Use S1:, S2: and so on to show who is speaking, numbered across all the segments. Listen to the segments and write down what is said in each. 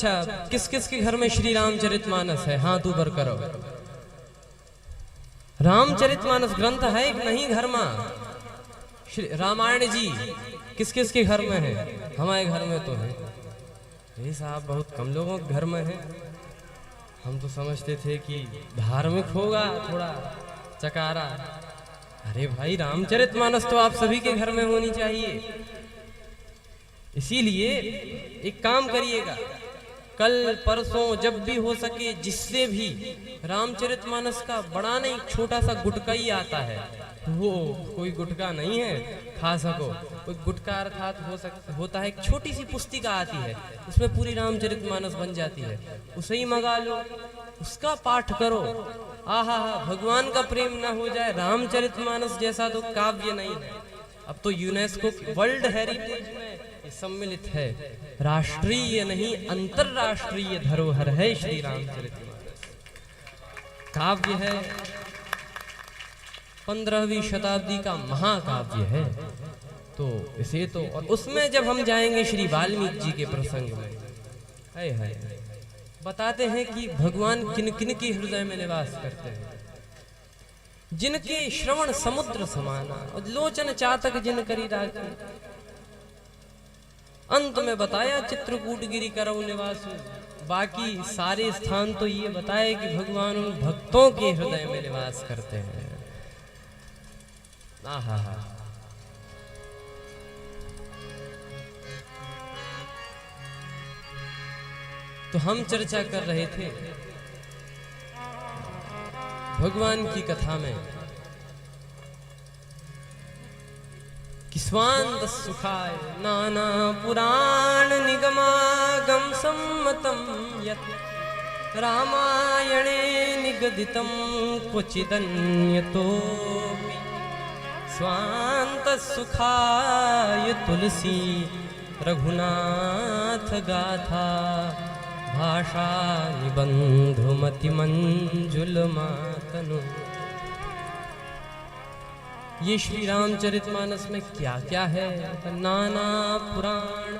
S1: अच्छा, किस किस के घर में श्री रामचरितमानस है? हाथ ऊपर करो। रामचरितमानस ग्रंथ है कि नहीं घर में? श्री रामायण जी किस किस के घर में है? हमारे घर में तो है। ये साहब बहुत कम लोगों के घर में है। हम तो समझते थे कि धार्मिक होगा थोड़ा चकारा। अरे भाई, रामचरितमानस तो आप सभी के घर में होनी चाहिए। इसीलिए एक काम करिएगा, कल परसों जब भी हो सके, जिससे भी रामचरितमानस का बड़ा नहीं छोटा सा गुटका ही आता है, वो कोई गुटका नहीं है खा सको, कोई गुटका अर्थात होता है, एक छोटी सी पुस्तिका आती है, उसमें पूरी रामचरितमानस बन जाती है, उसे ही मंगा लो, उसका पाठ करो। आहा हा, भगवान का प्रेम ना हो जाए, रामचरितमानस जैसा तो काव्य नहीं है। अब तो यूनेस्को वर्ल्ड हेरिटेज में सम्मिलित है। राष्ट्रीय नहीं अंतरराष्ट्रीय धरोहर है श्री रामचरितमानस। काव्य है, 15वीं शताब्दी का महाकाव्य है। तो इसे तो, और उसमें जब हम जाएंगे श्री वाल्मीकि जी के प्रसंग में, है बताते हैं कि भगवान किन किन के हृदय में निवास करते हैं। जिनके श्रवण समुद्र समाना और लोचन चातक जिन करी राखी। अंत में बताया चित्रकूट गिरि करौ निवासु। बाकी सारे स्थान तो ये बताए कि भगवान उन भक्तों के हृदय में निवास करते हैं। आहा हा। तो हम चर्चा कर रहे थे भगवान की कथा में कि स्वांत सुखाय नाना पुराण निगमागम सम्मतम यत् रामायणे निगदितम क्वचिदन्यतोऽपि स्वांत सुखाय तुलसी रघुनाथ गाथा भाषा निबंधुमति मंजुल मातनु। ये श्री रामचरितमानस में क्या क्या है? नाना पुराण,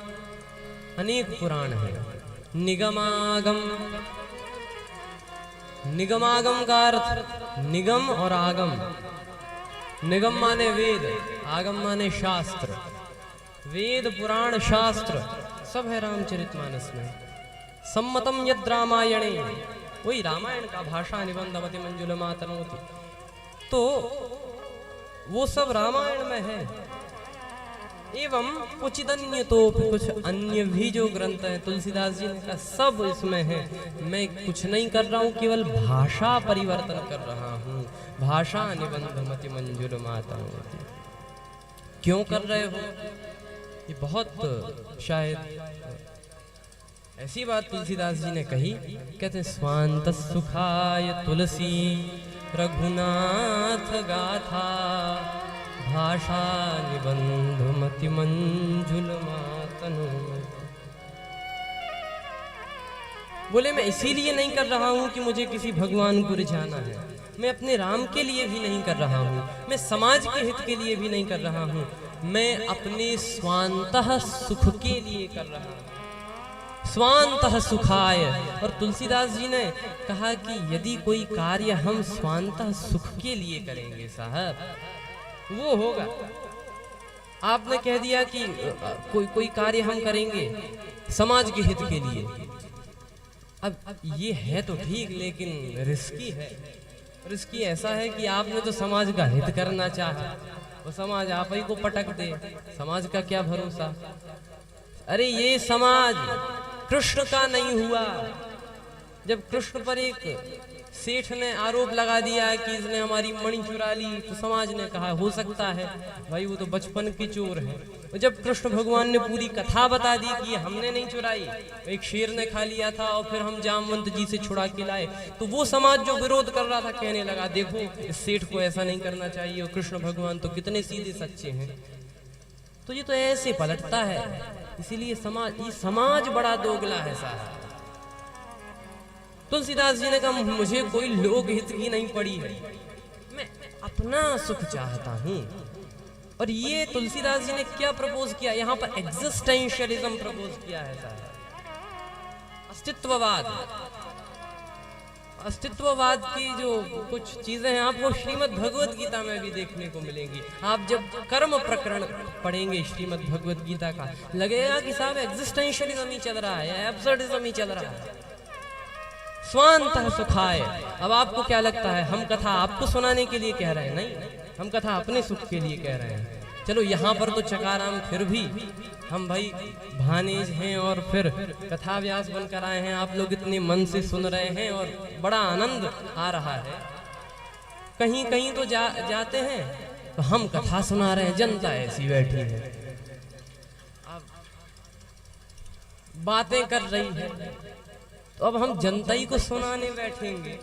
S1: अनेक पुराण है। निगमागम, निगमागम का अर्थ निगम और आगम। निगम माने वेद, आगम माने शास्त्र। वेद पुराण शास्त्र सब है रामचरितमानस में। सम्मतम यद् रामायणे, वही रामायण का भाषा निबंधमति मंजुल मातनोति, तो वो सब रामायण में है। एवं कुछ अन्य, तो कुछ अन्य भी जो ग्रंथ है तुलसीदास जी का सब इसमें है। मैं कुछ नहीं कर रहा हूँ, केवल भाषा परिवर्तन कर रहा हूँ। भाषा निबंधमति मंजुल मातनोति। क्यों कर रहे हो? ये बहुत शायद ऐसी बात तुलसीदास जी ने कही। कहते हैं स्वांत सुखाय तुलसी रघुनाथ गाथा भाषा निबंधुमति मंजुल मातनु। बोले मैं इसीलिए नहीं कर रहा हूं कि मुझे किसी भगवान को रिझाना है। मैं अपने राम के लिए भी नहीं कर रहा हूं, मैं समाज के हित के लिए भी नहीं कर रहा हूं, मैं अपने स्वांतः सुख के लिए कर रहा हूं। स्वांतः सुखाय। और तुलसीदास जी ने कहा कि यदि कोई कार्य हम स्वांतः सुख के लिए करेंगे साहब, वो होगा। आपने कह दिया कि कोई कार्य हम करेंगे समाज के हित के लिए। अब ये है तो ठीक, लेकिन रिस्की है। रिस्की ऐसा है कि आपने तो समाज का हित करना चाहा, वो समाज आप ही को पटक दे। समाज का क्या भरोसा? अरे ये समाज कृष्ण का नहीं हुआ। जब कृष्ण पर एक सेठ ने आरोप लगा दिया कि इसने हमारी मणि चुरा ली, तो समाज ने कहा हो सकता है भाई, वो तो बचपन की चोर है। और जब कृष्ण भगवान ने पूरी कथा बता दी कि हमने नहीं चुराई, एक शेर ने खा लिया था और फिर हम जामवंत जी से छुड़ा के लाए, तो वो समाज जो विरोध कर रहा था कहने लगा देखो इस सेठ को ऐसा नहीं करना चाहिए, और कृष्ण भगवान तो कितने सीधे सच्चे हैं। तो ये तो ऐसे पलटता है। इसीलिए समाज बड़ा दोगला है साहब। तुलसीदास जी ने कहा मुझे कोई लोकहित की नहीं पड़ी है, मैं अपना सुख चाहता हूं। और ये तुलसीदास जी ने क्या प्रपोज किया? यहां पर एग्जिस्टेंशियलिज्म प्रपोज किया है साहब। अस्तित्ववाद। अस्तित्ववाद की जो कुछ चीजें हैं आपको श्रीमद् भगवद गीता में भी देखने को मिलेंगी। आप जब कर्म प्रकरण पढ़ेंगे श्रीमद् भगवद गीता का, लगेगा कि साहब एग्जिस्टेंशियलिज्म ही चल रहा है, एब्सर्डिज्म ही चल रहा है। स्वांतः सुखाय। अब आपको क्या लगता है हम कथा आपको सुनाने के लिए कह रहे हैं? नहीं, हम कथा अपने सुख के लिए कह रहे हैं। चलो यहाँ पर तो चकाराम फिर भी हम भाई भानेज हैं और फिर कथा व्यास बनकर आए हैं, आप लोग इतने मन से सुन रहे हैं और बड़ा आनंद आ रहा है। कहीं कहीं तो जाते हैं तो हम कथा सुना रहे हैं, जनता ऐसी बैठी है, अब बातें कर रही है, तो अब हम जनता ही को सुनाने बैठेंगे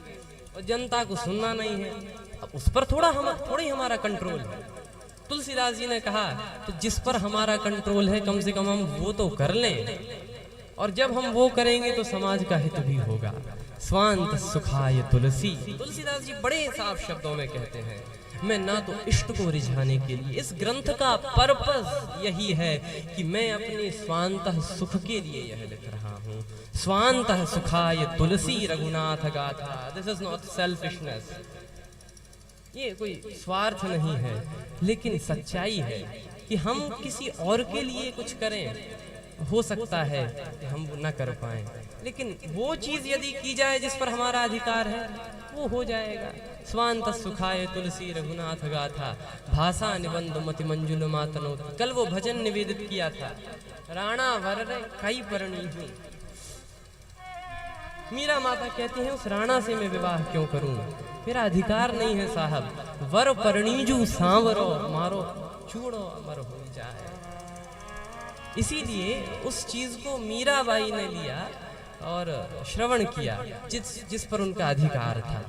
S1: और जनता को सुनना नहीं है। अब उस पर थोड़ा ही हमारा कंट्रोल है। तुलसीदास जी ने कहा तो जिस पर हमारा कंट्रोल है कम से कम हम वो तो कर लें, और जब हम वो करेंगे तो समाज का हित भी होगा। स्वांत सुखाय तुलसी। तुलसीदास जी बड़े साफ शब्दों में कहते हैं, मैं ना तो इष्ट को रिझाने के लिए, इस ग्रंथ का पर्पस यही है कि मैं अपने स्वांतः सुख के लिए यह लिख रहा हूँ। स्वांतः सुखाय तुलसी रघुनाथ गाथा। दिस इज नॉट सेल्फिशनेस, ये कोई स्वार्थ नहीं है, लेकिन सच्चाई है कि हम किसी और के लिए कुछ करें, हो सकता है कि हम वो न कर पाएं, लेकिन वो चीज यदि की जाए जिस पर हमारा अधिकार है वो हो जाएगा। स्वांत सुखाय तुलसी रघुनाथ गाथा, भाषा निबंध मति मंजुल मातनो। कल वो भजन निवेदित किया था, राणा वर कई परणी हूँ। मीरा माता कहती है उस राणा से मैं विवाह क्यों करूं, मेरा अधिकार नहीं है साहब। वर परणीजू सांवरो मारो चूड़ो अमर हो जाए। इसीलिए उस चीज को मीराबाई ने लिया और श्रवण किया जिस पर उनका अधिकार था।